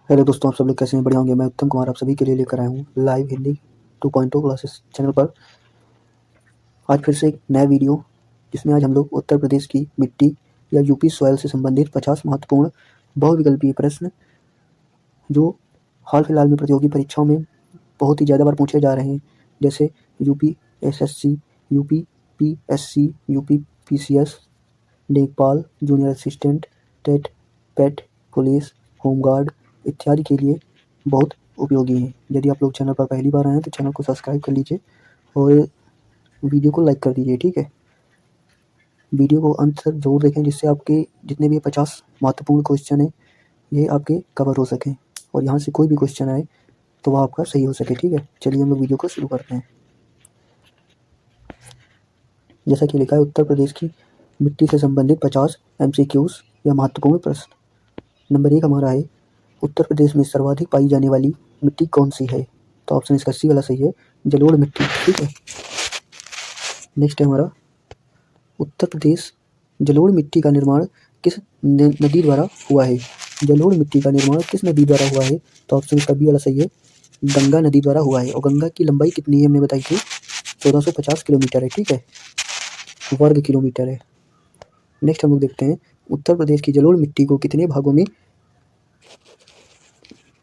Hello दोस्तों, आप सब लोग कैसे हैं? बढ़िया होंगे। मैं उत्तम कुमार आप सभी के लिए लेकर आया हूँ लाइव हिंदी 2.0 क्लासेस चैनल पर आज फिर से एक नया वीडियो, जिसमें आज हम लोग उत्तर प्रदेश की मिट्टी या यूपी सॉइल से संबंधित 50 महत्वपूर्ण बहुविकल्पीय प्रश्न जो हाल फिलहाल में प्रतियोगी परीक्षाओं में बहुत ही ज़्यादा बार पूछे जा रहे हैं, जैसे UP SSC, UP PSC, UP PCS, लेखपाल, जूनियर असिस्टेंट, टेट, पेट, पुलिस, होमगार्ड इत्यादि के लिए बहुत उपयोगी हैं। यदि आप लोग चैनल पर पहली बार आए हैं तो चैनल को सब्सक्राइब कर लीजिए और वीडियो को लाइक कर दीजिए, ठीक है। वीडियो को अंत तक जरूर देखें, जिससे आपके जितने भी 50 महत्वपूर्ण क्वेश्चन हैं ये आपके कवर हो सकें और यहाँ से कोई भी क्वेश्चन आए तो वह आपका सही हो सके, ठीक है। चलिए हम लोग वीडियो को शुरू करते हैं। जैसा कि लिखा है, उत्तर प्रदेश की मिट्टी से संबंधित 50 MCQs या महत्वपूर्ण प्रश्न। नंबर 1 हमारा है, उत्तर प्रदेश में सर्वाधिक पाई जाने वाली मिट्टी कौन सी है? तो ऑप्शन इसका सी वाला सही है, जलोढ़ मिट्टी, ठीक है। नेक्स्ट है हमारा, उत्तर प्रदेश जलोढ़ मिट्टी का निर्माण किस नदी द्वारा हुआ है? जलोढ़ मिट्टी का निर्माण किस नदी द्वारा हुआ है? तो ऑप्शन इसका बी वाला सही है, गंगा नदी द्वारा हुआ है। और गंगा की लंबाई कितनी है हमने बताई थी? 1450 किलोमीटर है, ठीक है, वर्ग किलोमीटर है। नेक्स्ट हम लोग देखते हैं, उत्तर प्रदेश की जलोढ़ मिट्टी को कितने भागों में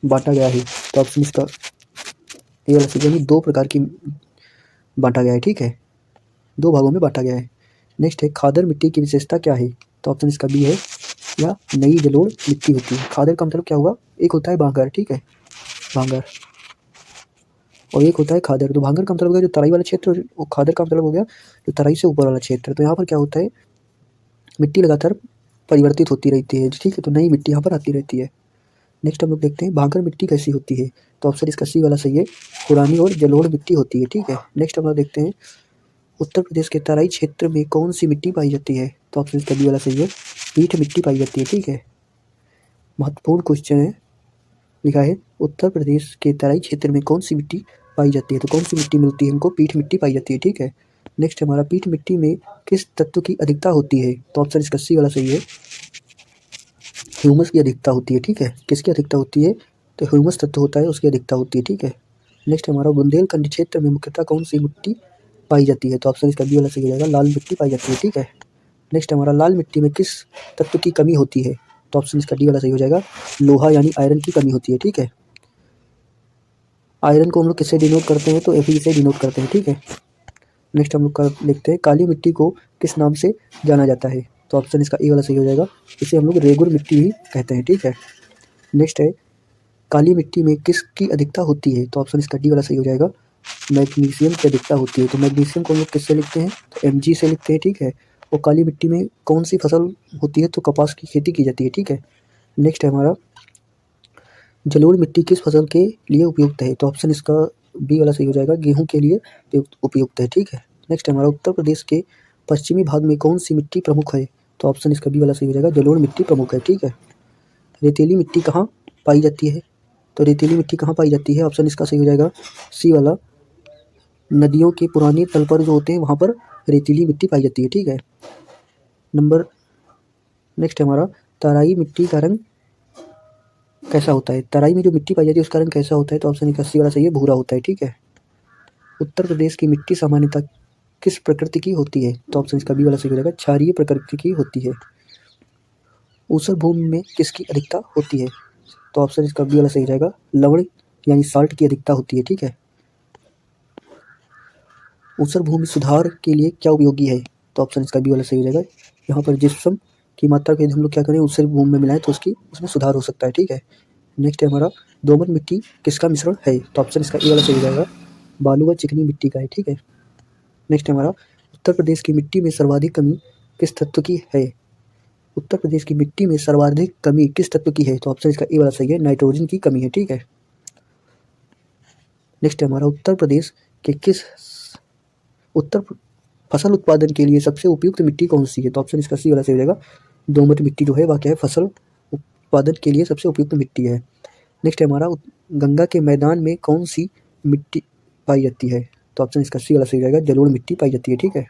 बांटा गया है? तो ऑप्शन इसका ए वाला सही है, 2 प्रकार की बांटा गया है, ठीक है, 2 भागों में बांटा गया है। नेक्स्ट है, खादर मिट्टी की विशेषता क्या है? तो ऑप्शन इसका बी है, या नई जलोढ़ मिट्टी होती है। खादर का मतलब क्या हुआ? एक होता है भांगर, ठीक है, भांगर, और एक होता है खादर। तो भांगर का मतलब हो गया जो तराई वाला क्षेत्र, और खादर का मतलब हो गया जो तराई से ऊपर वाला क्षेत्र। तो यहाँ पर क्या होता है, मिट्टी लगातार परिवर्तित होती रहती है, ठीक है, तो नई मिट्टी यहाँ पर आती रहती है। नेक्स्ट हम लोग देखते हैं, भांगर मिट्टी कैसी होती है? तो ऑप्शन इसका सी वाला सही है, पुरानी और जलोढ़ मिट्टी होती है, ठीक है। नेक्स्ट हम लोग देखते हैं, उत्तर प्रदेश के तराई क्षेत्र में कौन सी मिट्टी पाई जाती है? तो ऑप्शन इसका बी वाला सही है, पीठ मिट्टी पाई जाती है, ठीक है। महत्वपूर्ण क्वेश्चन है, लिखा है, उत्तर प्रदेश के तराई क्षेत्र में कौन सी मिट्टी पाई जाती है? तो कौन सी मिट्टी मिलती है हमको? पीठ मिट्टी पाई जाती है, ठीक है। नेक्स्ट हमारा, पीठ मिट्टी में किस तत्व की अधिकता होती है? तो ऑप्शन इसका सी वाला सही है, ह्यूमस की अधिकता होती है, ठीक है। किसकी अधिकता होती है? तो ह्यूमस तत्व होता है, उसकी अधिकता होती है, ठीक है। नेक्स्ट हमारा, बुंदेलखंड क्षेत्र में मुख्यतः कौन सी मिट्टी पाई जाती है? तो ऑप्शन इसका बी वाला सही हो जाएगा, लाल मिट्टी पाई जाती है, ठीक है। नेक्स्ट हमारा, लाल मिट्टी में किस तत्व की कमी होती है? तो ऑप्शन इसका डी वाला सही हो जाएगा, लोहा यानी आयरन की कमी होती है, ठीक है। आयरन को हम लोग किससे डिनोट करते हैं? तो Fe से डिनोट करते हैं, ठीक है। नेक्स्ट हम लोग देखते हैं, काली मिट्टी को किस नाम से जाना जाता है? तो ऑप्शन इसका ए वाला सही हो जाएगा, इसे हम लोग रेगुर मिट्टी भी कहते हैं, ठीक है। नेक्स्ट है, काली मिट्टी में किसकी अधिकता होती है? तो ऑप्शन इसका डी वाला सही हो जाएगा, मैग्नीशियम की अधिकता होती है। तो मैग्नीशियम को हम लोग किससे लिखते हैं? तो Mg से लिखते हैं, ठीक है। और काली मिट्टी में कौन सी फसल होती है? तो कपास की खेती की जाती है, ठीक है। नेक्स्ट है हमारा, जलोढ़ मिट्टी किस फसल के लिए उपयुक्त है? तो ऑप्शन इसका बी वाला सही हो जाएगा, गेहूं के लिए उपयुक्त है, ठीक है। नेक्स्ट हमारा, उत्तर प्रदेश के पश्चिमी भाग में कौन सी मिट्टी प्रमुख है? तो ऑप्शन इसका बी वाला सही हो जाएगा, जलोढ़ मिट्टी प्रमुख है, ठीक है। रेतीली मिट्टी कहाँ पाई जाती है? तो रेतीली मिट्टी कहाँ पाई जाती है? ऑप्शन इसका सही हो जाएगा, सी वाला, नदियों के पुराने तल पर जो होते हैं वहाँ पर रेतीली मिट्टी पाई जाती है, ठीक है। नंबर नेक्स्ट हमारा, तराई मिट्टी का रंग कैसा होता है? तराई में जो मिट्टी पाई जाती है उसका रंग कैसा होता है? तो ऑप्शन इसका सी वाला सही है, भूरा होता है, ठीक है। उत्तर प्रदेश की मिट्टी सामान्यतः किस प्रकृति की होती है? तो ऑप्शन इसका बी वाला सही हो जाएगा, क्षारीय प्रकृति की होती है। ऊसर भूमि में किसकी अधिकता होती है? तो ऑप्शन इसका बी वाला सही जाएगा, लवण यानी साल्ट की अधिकता होती है, ठीक है। ऊसर भूमि सुधार के लिए क्या उपयोगी है? तो ऑप्शन इसका बी वाला सही हो जाएगा, यहाँ पर जिप्सम की मात्रा को यदि हम लोग क्या करें, ऊसर भूमि में मिलाएं तो उसमें सुधार हो सकता है, ठीक है। नेक्स्ट है हमारा, दोमट मिट्टी किसका मिश्रण है? तो ऑप्शन इसका ए वाला सही हो जाएगा, बालू व चिकनी मिट्टी का है, ठीक है। नेक्स्ट है हमारा, उत्तर प्रदेश की मिट्टी में सर्वाधिक कमी किस तत्व की है? उत्तर प्रदेश की मिट्टी में सर्वाधिक कमी किस तत्व की है? तो ऑप्शन इसका ए वाला सही है, नाइट्रोजन की कमी है, ठीक है। नेक्स्ट है हमारा, उत्तर प्रदेश के किस उत्तर फसल उत्पादन के लिए सबसे उपयुक्त मिट्टी कौन सी है? तो ऑप्शन इसका सी वाला सही हो जाएगा, दोमट मिट्टी जो है वह क्या है, फसल उत्पादन के लिए सबसे उपयुक्त मिट्टी है। नेक्स्ट है हमारा, गंगा के मैदान में कौन सी मिट्टी पाई जाती है? तो ऑप्शन इसका सी वाला सही रहेगा, जलोढ़ मिट्टी पाई जाती है, ठीक है।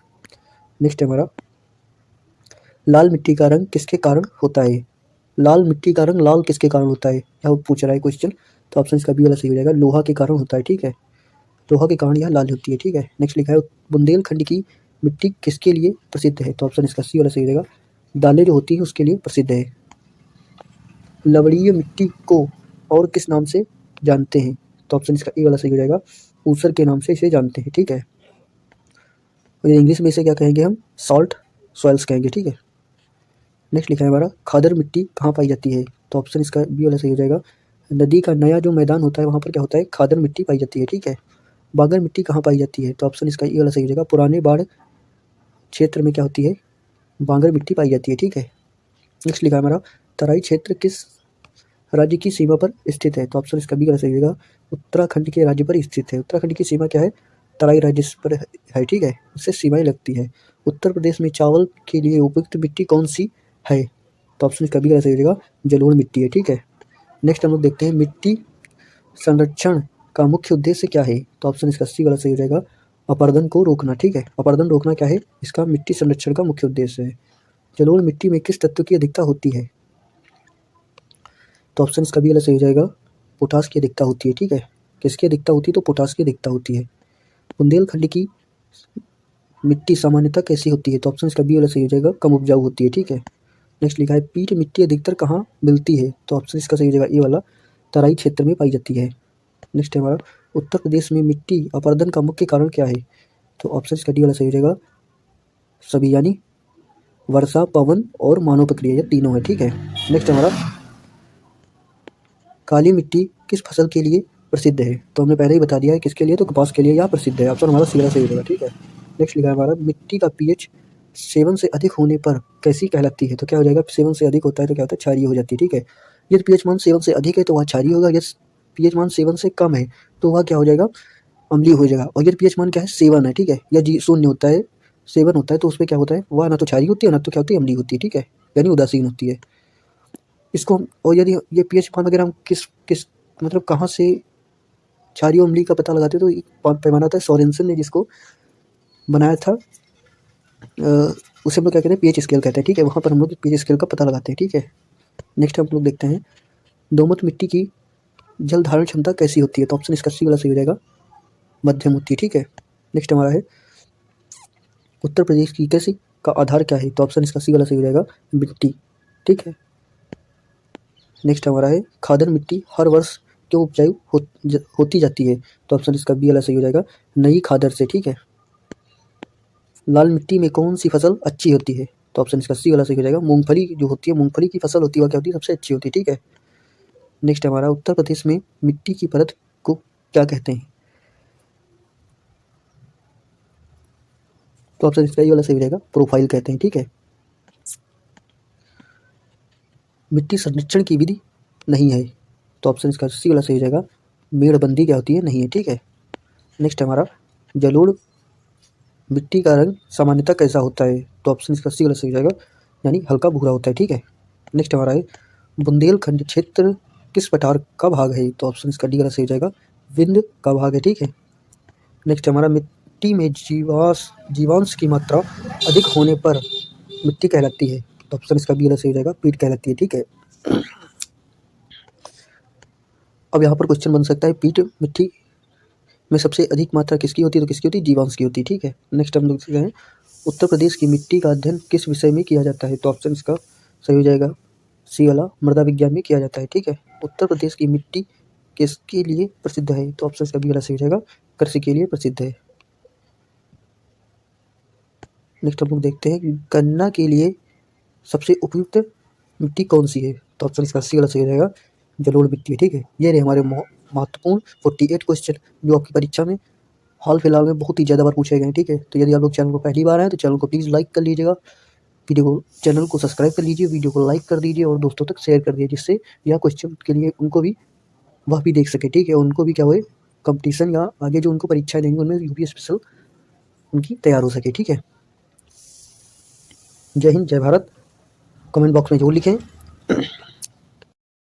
नेक्स्ट है हमारा, लाल मिट्टी का रंग किसके कारण होता है? लाल मिट्टी का रंग लाल किसके कारण होता है, यह पूछ रहा है क्वेश्चन। तो ऑप्शन इसका बी वाला सही हो जाएगा, लोहा के कारण होता है, ठीक है। लोहा के कारण यह लाल होती है, ठीक है। नेक्स्ट लिखा है बुंदेलखंड की मिट्टी किसके लिए प्रसिद्ध है, तो ऑप्शन इसका सी वाला सही हो जाएगा, दालें जो होती हैं उसके लिए प्रसिद्ध है। लवणीय मिट्टी को और किस नाम से जानते हैं, तो ऑप्शन इसका ए वाला सही हो जाएगा, ऊसर के नाम से इसे जानते हैं, ठीक है। और इंग्लिश में इसे क्या कहेंगे हम, सॉल्ट सॉइल्स कहेंगे, ठीक है। नेक्स्ट लिखा है हमारा खादर मिट्टी कहाँ पाई जाती है, तो ऑप्शन इसका बी वाला सही हो जाएगा, नदी का नया जो मैदान होता है वहाँ पर क्या होता है, खादर मिट्टी पाई जाती है, ठीक है। बागर मिट्टी कहाँ पाई जाती है, तो ऑप्शन इसका ए वाला सही हो जाएगा, पुराने बाढ़ क्षेत्र में क्या होती है, बांगर मिट्टी पाई जाती है, ठीक है। नेक्स्ट लिखा है हमारा तराई क्षेत्र किस राज्य की सीमा पर स्थित है, तो ऑप्शन इसका बी वाला सही हो जाएगा, उत्तराखंड के राज्य पर स्थित है। उत्तराखंड की सीमा क्या है, तराई राज्य पर है, ठीक है, उससे सीमाएं लगती है। उत्तर प्रदेश में चावल के लिए उपयुक्त मिट्टी कौन सी है, तो ऑप्शन इसका बी वाला सही हो जाएगा, जलोढ़ मिट्टी है, ठीक है। नेक्स्ट हम लोग देखते हैं मिट्टी संरक्षण का मुख्य उद्देश्य क्या है, तो ऑप्शन इसका सी वाला सही हो जाएगा, अपरदन को रोकना, ठीक है। अपरदन रोकना क्या है, इसका मिट्टी संरक्षण का मुख्य उद्देश्य है। जलोढ़ मिट्टी में किस तत्व की अधिकता होती है, तो ऑप्शन इसका बी वाला सही हो जाएगा, पोटास की अधिकता होती है, ठीक है। किसकी अधिकता होती है, तो पोटास की अधिकता होती है। बुंदेलखंड की मिट्टी सामान्यतः कैसी होती है, तो ऑप्शन इसका बी वाला सही हो जाएगा, कम उपजाऊ होती है, ठीक है। नेक्स्ट लिखा है पीट मिट्टी अधिकतर कहाँ मिलती है, तो ऑप्शन इसका सही हो जाएगा ए वाला, तराई क्षेत्र में पाई जाती है। नेक्स्ट है हमारा उत्तर प्रदेश में मिट्टी अपरदन का मुख्य कारण क्या है, तो ऑप्शन इसका डी वाला सही हो जाएगा, सभी यानी वर्षा, पवन और मानव प्रक्रिया, ये तीनों है, ठीक है। नेक्स्ट हमारा काली मिट्टी किस फसल के लिए प्रसिद्ध है, तो हमने पहले ही बता दिया है किसके लिए, तो कपास के लिए यह प्रसिद्ध है। ऑप्शन हमारा सी वाला सही होगा, ठीक है। नेक्स्ट लिखा है हमारा मिट्टी का पीएच 7 से अधिक होने पर कैसी कहलाती है, तो क्या हो जाएगा, 7 से अधिक होता है तो क्या होता है, क्षारीय हो जाती है, ठीक है। यदि पीएच मान 7 से अधिक है तो वह क्षारीय होगा, यदि पीएच मान 7 से कम है तो वह क्या हो जाएगा, अम्लीय हो जाएगा। और यदि पीएच मान क्या है, 7 है, ठीक है, या जी 0 होता है, 7 होता है तो उसमें क्या होता है, वह ना तो क्षारीय होती है ना तो क्या होती है, अम्लीय होती है, ठीक है, यानी उदासीन होती है। इसको और यदि ये पीएच मान वगैरह हम किस किस मतलब कहाँ से क्षारीय अम्लीय का पता लगाते हैं, तो एक पैमाना था सोरेनसन ने जिसको बनाया था, उसे हम लोग क्या कहते हैं, पीएच स्केल कहते हैं, ठीक है। वहाँ पर हम लोग पीएच स्केल का पता लगाते हैं, ठीक है। नेक्स्ट हम लोग देखते हैं दोमट मिट्टी की जल धारण क्षमता कैसी होती है, तो ऑप्शन इसका सी वाला सही हो जाएगा, मध्यम होती है, ठीक है। नेक्स्ट हमारा है उत्तर प्रदेश की कृषि का आधार क्या है, तो ऑप्शन इसका सी वाला सही हो जाएगा, मिट्टी, ठीक है। नेक्स्ट हमारा है खादर मिट्टी हर वर्ष क्यों उपजाऊ होती जाती है, तो ऑप्शन इसका बी वाला सही हो जाएगा, नई खादर से, ठीक है। लाल मिट्टी में कौन सी फसल अच्छी होती है, तो ऑप्शन इसका सी वाला सही हो जाएगा, मूंगफली जो होती है, मूंगफली की फसल होती है वह क्या होती है, सबसे अच्छी होती है, ठीक है। नेक्स्ट हमारा उत्तर प्रदेश में मिट्टी की परत को क्या कहते हैं, तो ऑप्शन इसका ये वाला सही हो जाएगा, प्रोफाइल कहते हैं, ठीक है। मिट्टी संरक्षण की विधि नहीं है, तो ऑप्शन इसका सी वाला सही हो जाएगा, मेड़बंदी क्या होती है, नहीं है, ठीक है। नेक्स्ट हमारा जलोढ़ मिट्टी का रंग सामान्यतः कैसा होता है, तो ऑप्शन इसका सी वाला सही हो जाएगा, यानी हल्का भूरा होता है, ठीक है। नेक्स्ट हमारा है बुंदेलखंड क्षेत्र किस प्रकार का भाग है, तो ऑप्शन इसका डी वाला सही हो जाएगा, विंध्य का भाग है, ठीक है। नेक्स्ट हमारा मिट्टी में जीवांश की मात्रा अधिक होने पर मिट्टी कहलाती है, तो ऑप्शन इसका बी वाला सही हो जाएगा, पीट कहलाती है, ठीक है। अब यहाँ पर क्वेश्चन बन सकता है पीट मिट्टी में सबसे अधिक मात्रा किसकी होती है, तो किसकी होती है, जीवांश की होती है, ठीक है। नेक्स्ट हम लोग देखते हैं उत्तर प्रदेश की मिट्टी का अध्ययन किस विषय में किया जाता है, तो ऑप्शन इसका सही हो जाएगा, सी वाला, मृदा विज्ञान में किया जाता है, ठीक है। उत्तर प्रदेश की मिट्टी किसके लिए प्रसिद्ध है, तो ऑप्शन इसका बी वाला सही हो जाएगा, कृषि के लिए प्रसिद्ध है। नेक्स्ट हम लोग देखते हैं गन्ना के लिए सबसे उपयुक्त मिट्टी कौन सी है, तो ऑप्शन इसका सी वाला सही हो जाएगा, जलोढ़ मिट्टी है, ठीक है। ये रहे हमारे महत्वपूर्ण 48 क्वेश्चन जो आपकी परीक्षा में हाल फिलहाल में बहुत ही ज़्यादा बार पूछे गए, ठीक है। तो यदि आप लोग चैनल को पहली बार आए तो चैनल को प्लीज़ लाइक कर लीजिएगा, चैनल को सब्सक्राइब कर लीजिए, वीडियो को लाइक कर दीजिए और दोस्तों तक शेयर कर दीजिए, जिससे यह क्वेश्चन के लिए उनको भी वह भी देख सके, ठीक है। उनको भी क्या हुए कंपटीशन या आगे जो उनको परीक्षाएं देंगे उनमें यूपी स्पेशल उनकी तैयार हो सके, ठीक है। जय हिंद, जय भारत। कमेंट बॉक्स में जरूर लिखें।